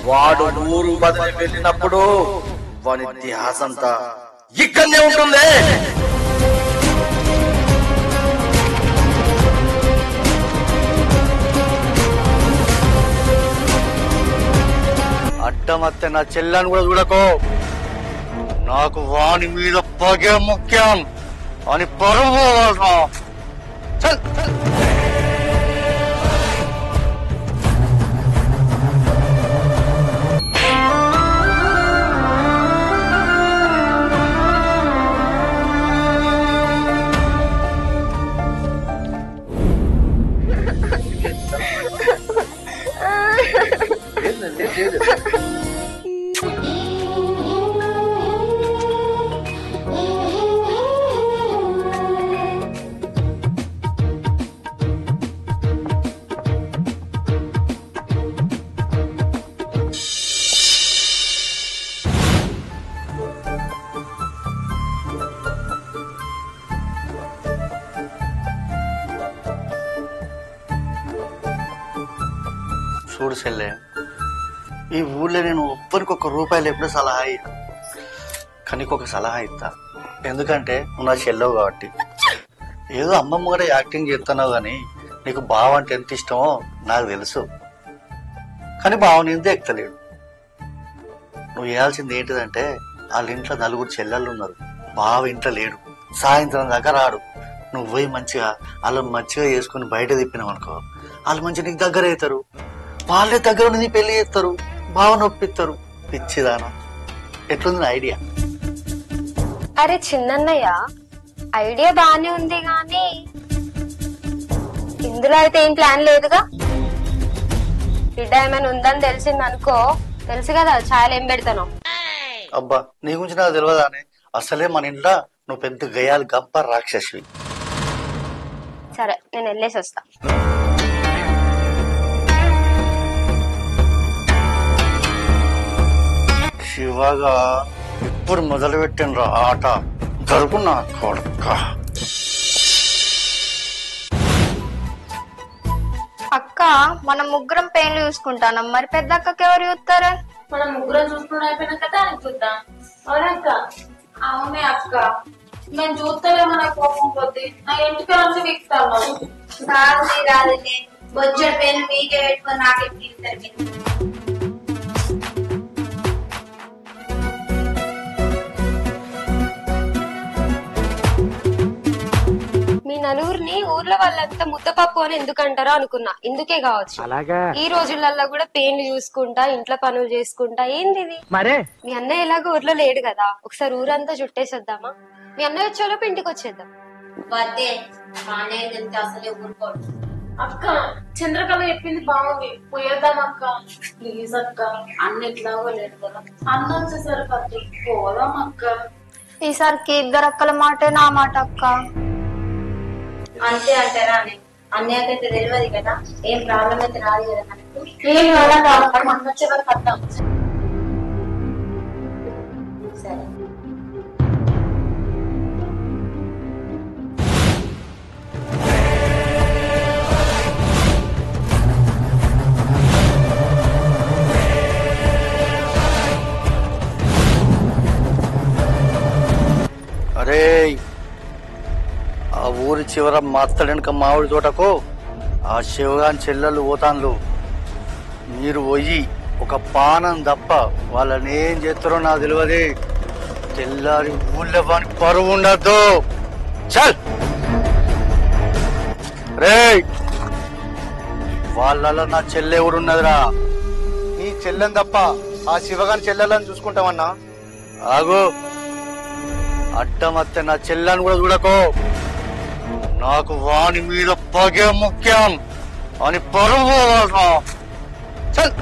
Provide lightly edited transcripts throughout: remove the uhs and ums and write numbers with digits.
వాడు ఊరు బదిలి వెళ్ళినప్పుడు వాని ధ్యాసంతా ఇక్కడనే ఉంటుంది. అడ్డమత్తే నా చెల్లని కూడా చూడకో. నాకు వాని మీద పగే ముఖ్యం అని పరువు. చల్ చూడు చెల్లె, ఈ ఊళ్ళో నేను ఒక్కరికి ₹1 ఎప్పుడు సలహా ఇయ్యా, కానీ ఒక సలహా ఇస్తా. ఎందుకంటే నువ్వు నా చెల్లెవు కాబట్టి. ఏదో అమ్మమ్మ కూడా యాక్టింగ్ చేస్తున్నావు, కానీ నీకు బావ అంటే ఎంత ఇష్టమో నాకు తెలుసు. కానీ బావ నిందే ఎక్కలేడు. నువ్వు చేయాల్సింది ఏంటిదంటే, వాళ్ళ ఇంట్లో 4 చెల్లెళ్ళు ఉన్నారు, బావ ఇంట్లో లేడు, సాయంత్రం దాకా రాడు. నువ్వు పోయి మంచిగా వాళ్ళని మంచిగా చేసుకుని బయట తిప్పినావు అనుకో, వాళ్ళు మంచిగా నీకు దగ్గర అవుతారు. వాళ్ళే దగ్గర ఉన్నది పెళ్లి చేస్తారు, బావ నొప్పిస్తారు. పిచ్చిదానా, ఎట్లుంది ఐడియా? అరే చిన్నయ్య, ఐడియా బానే ఉంది గాని ఇందులో అయితే ఏం ప్లాన్ లేదుగా. బిడ్డ ఏమైనా ఉందని తెలిసింది అనుకో, తెలుసు కదా ఛాయలు ఏం పెడతాను. అబ్బా, నీ గురించి నాకు తెలియదానే. అసలే మన ఇంట్లో నువ్వు పెద్ద గయాలు గంప రాక్షసివి. సరే, నేను వెళ్ళేసి వస్తా. శివగా ఇప్పుడు మొదలు పెట్టిన ఆట జరుగున్నా కొడుక. అక్క, మనం ముగ్గురం పెయిన్లు చూసుకుంటాం, మరి పెద్ద అక్కకి ఎవరు చూస్తారా? మనం ముగ్గురం చూసుకుని అయిపోయినాక దానికి చూద్దాం. అవునక్క? అవునే అక్క, మేము చూస్తలే మన కోపం కొద్ది నా ఇంటికి నుంచి వీక్తాను. రాదులే, బొజ్జడి పెయిన్ మీకే పెట్టుకొని నాకే. మీ నలుగురిని ఊర్లో వాళ్ళంతా ముద్దపప్పు అని ఎందుకంటారో అనుకున్నా, ఇందుకే కావచ్చు. ఈ రోజులలో కూడా పెయిన్లు చూసుకుంటా, ఇంట్లో పనులు చేసుకుంటా. ఏంది ఇది? మీ అన్నయ్య ఎలాగో ఊర్లో లేడు కదా, ఒకసారి ఊరంతా చుట్టేసేద్దామా? మీ అన్నయ్య వచ్చేలోపు ఇంటికి వచ్చేద్దాం. అసలే ఊరుకోడు. అక్క, చంద్రకళ చెప్పింది బాగుంది, పోయేద్దాం అక్క. ప్లీజ్ అక్క, అన్న ఎట్లాగో లేదు కదా, అన్న వచ్చేసరికి అక్క పోదాం అక్క. ఈసారికి ఇద్దరు అక్కల మాటే నా మాట అక్క. అంతే అంటారా? అన్నయ్యకైతే తెలియదు కదా, ఏం ప్రాబ్లం అయితే రాదు కదా మనకు. ఏం కాదు, మన వచ్చే వరకు అర్థం. సరే, అరే, ఆ ఊరి చివర మత్తడెనక మామిడి తోటకు ఆ శివగాని చెల్లెళ్ళు పోతాన్లు. మీరు పోయి ఒక పానం తప్ప వాళ్ళని ఏం చేస్తారో నాకు తెలియదు. తెల్లారి ఊళ్ళో వాని పరువు ఉండద్దు. చల్ రే, వాళ్ళలో నా చెల్లె ఎవడున్నదిరా? నీ చెల్లెని తప్ప ఆ శివగాని చెల్లెలని చూసుకుంటామన్నా. ఆగు, అడ్డమత్తే నా చెల్లని కూడా చూడకో. నాకు వాని మీద పగే ముఖ్యం అని పరువు. చల్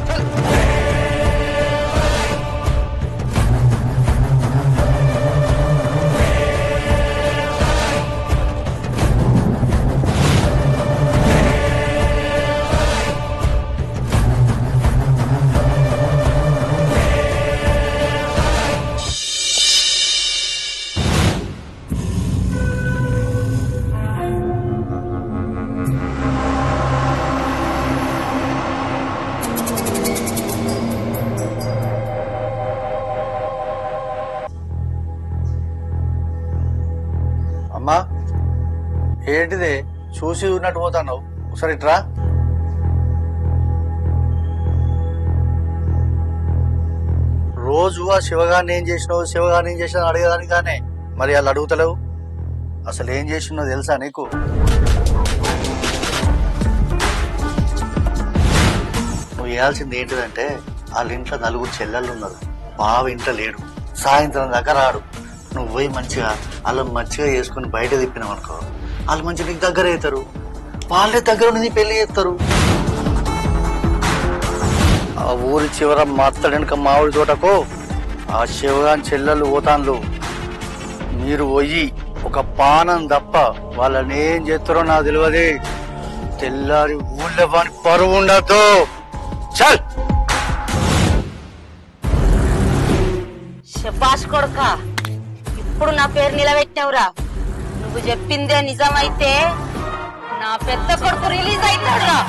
ఏంటిదే చూసి ఉన్నట్టు పోతావు? ఒకసారి ఇట్రా. రోజు ఆ శివగారిని ఏం చేసినావు, శివగారిని ఏం చేసినావు అడిగేదానికి కానీ మరి వాళ్ళు అడుగుతలేవు. అసలు ఏం చేసినో తెలుసా నీకు? నువ్వు చేయాల్సింది ఏంటిదంటే, వాళ్ళ ఇంట్లో 4 చెల్లెళ్ళు ఉన్నారు, బావ ఇంట్లో లేడు, సాయంత్రం దాకా రాడు. నువ్వు పోయి మంచిగా వాళ్ళని మంచిగా చేసుకుని బయట తిప్పినావు అనుకో, వాళ్ళు మంచిగా నీకు దగ్గర అవుతారు, వాళ్ళే దగ్గర నుండి పెళ్లి చేస్తారు. ఆ ఊరి చివర మత్తడెనక మామిడి తోటకు ఆ శివగాని చెల్లెళ్ళు పోతాన్లు. మీరు పోయి ఒక పానం తప్ప వాళ్ళని ఏం చేస్తారో నాకు తెలియదు. తెల్లారి ఊళ్ళో వాని పరువు ఉండద్దు. చల్. శబాష్ కొడుక, ఇప్పుడు నా పేరు నిలబెట్టావురా. నువ్వు చెప్పిందే నిజమైతే నా పెద్ద కొడుకు రిలీజ్ అవుతాడురా.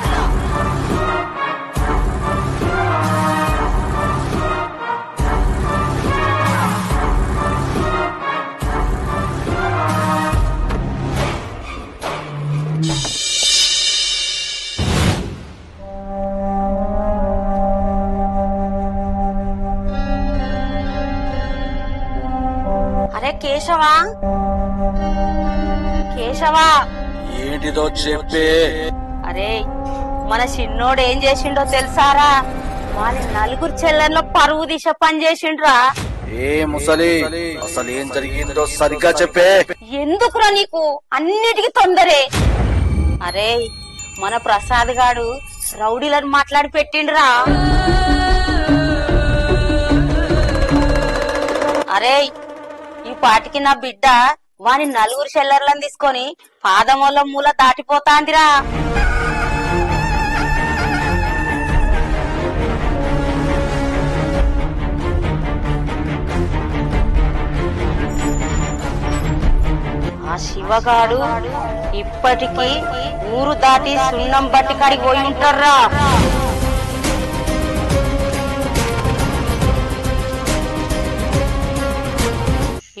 అరే కేశవా, కేశవా, ఏంటిదో చెప్పే. అరే మన చిన్నోడు ఏం చేసిండో తెలుసారా? వాళ్ళ 4 చెల్లెల్లో పరువు దిశ పని చేసిండ్రా. ఏ ముసలి, అసలు ఏం జరిగిందో సరిగ్గా చెప్పే. ఎందుకురా నీకు అన్నిటికీ తొందరే? అరే మన ప్రసాద్ గాడు రౌడీలను మాట్లాడి పెట్టిండ్రా. అరే ఈ పాటికి నా బిడ్డ వాని 4 చెల్లెర్లను తీసుకొని పాదమూల మూల దాటిపోతాందిరా. ఆ శివగాడు ఇప్పటికీ ఊరు దాటి సున్నం బట్టి కాడికి పోయి ఉంటారా.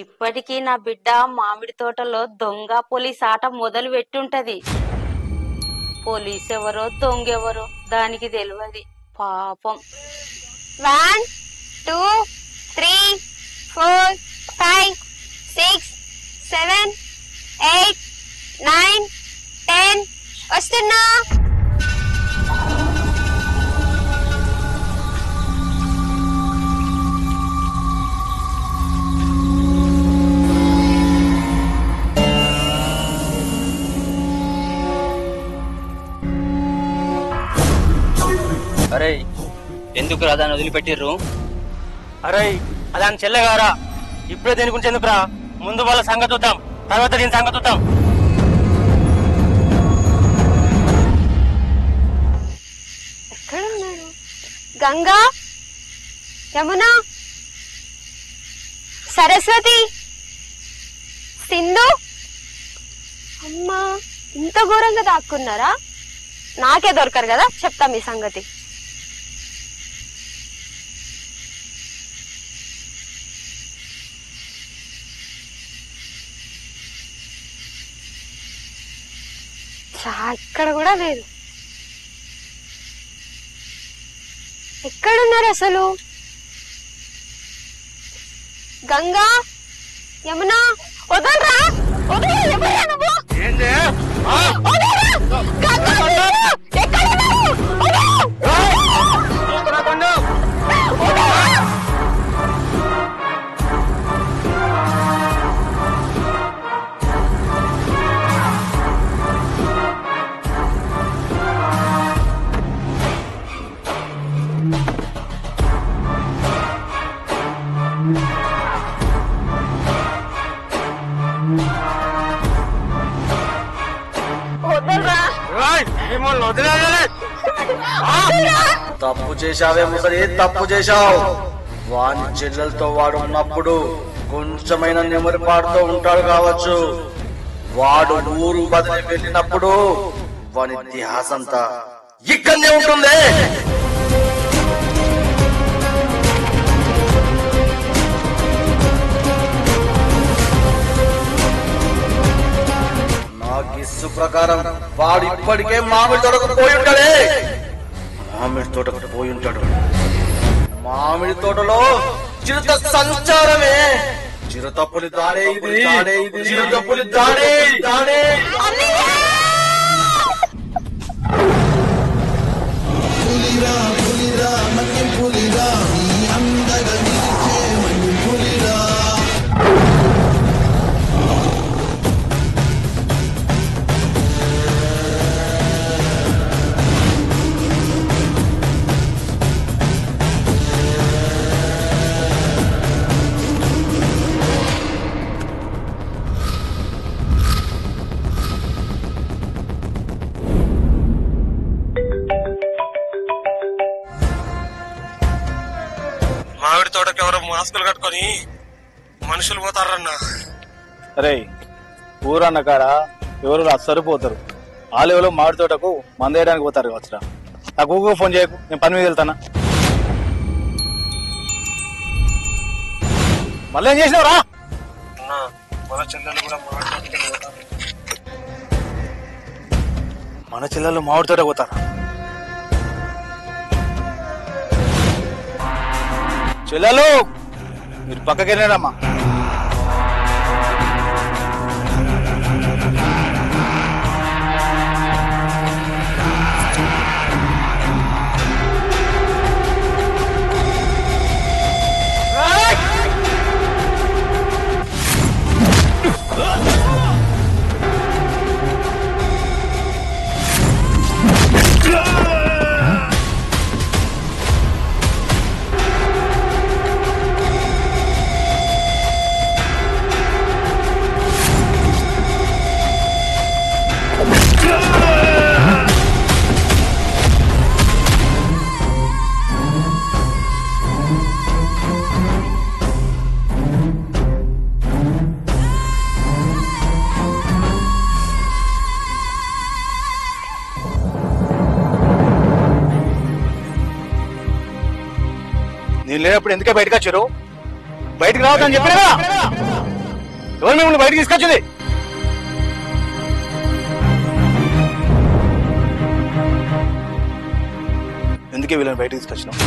ఇప్పటికీ నా బిడ్డ మామిడి తోటలో దొంగ పోలీస్ ఆట మొదలు పెట్టుంటది. పోలీస్ ఎవరో దొంగెవరో దానికి తెలియదు పాపం. 1 2 3 4 5 6 7 8 9 10 వస్తున్నా. అరే ఎందుకు రా దాన్ని వదిలిపెట్టిర్రు? అరే అదాని చెల్లెగారా, ఇప్పుడే దేని గురించి ఎందుకురా? ముందు వాళ్ళ సంగతి చూద్దాం, తర్వాత దీని సంగతి చూద్దాం. ఎక్కడున్నారు? గంగా, యమున, సరస్వతి, సింధు. అమ్మా ఇంత ఘోరంగా దాక్కున్నారా? నాకే దొరకరు కదా, చెప్తా మీ సంగతి. ఇక్కడ కూడా లేదు. ఎక్కడున్నారు అసలు? గంగా, యమున, వదలరా, వదలరా, ఎవరా నువ్వు? వదలరా, గంగా, ఎక్కడున్నారు? తప్పు చేశావే ముసలి, తప్పు చేశావు. వాని చెల్లెలతో వాడు ఉన్నప్పుడు కొంచెమైనా నెమరి పాడుతూ ఉంటాడు కావచ్చు. వాడు ఊరు బదిలి వెళ్ళినప్పుడు వాని ఇతిహాసంతా ఇక్కడనే ఉంటుంది. నాకు ప్రకారం వాడు ఇప్పటికే మామిడి తోటకు పోయి ఉంటాడే. మామిడి తోటకు పోయి ఉంటాడు. మామిడి తోటలో చిరుత సంచారమే. చిరుతపులి దాడే ఇది, చిరుతపులి దాడే. మామిడి తోటకి ఎవరో మాస్కులు కట్టుకొని మనుషులు పోతారన్నా. అరే ఊరన్న కాడ ఎవరు సరిపోతారు. వాళ్ళు ఎవరో మామిడి తోటకు మందేయడానికి పోతారు వచ్చా. నాకు ఊగో ఫోన్ చేయకు, నేను పని మీద వెళ్తానా. మళ్ళీ ఏం చేసినావురా? మన చెల్లెలు కూడా మన చెల్లెలు మామిడి తోట పోతారా? చెల్లెలు మీరు పక్కకి వెళ్ళారమ్మా. నేను లేనప్పుడు ఎందుకే బయటకు వచ్చారు? బయటకు రావద్దని చెప్పినా కదా. ఎవరు మిమ్మల్ని బయటకు తీసుకొచ్చింది? ఎందుకే వీళ్ళని బయటకు తీసుకొచ్చినావు?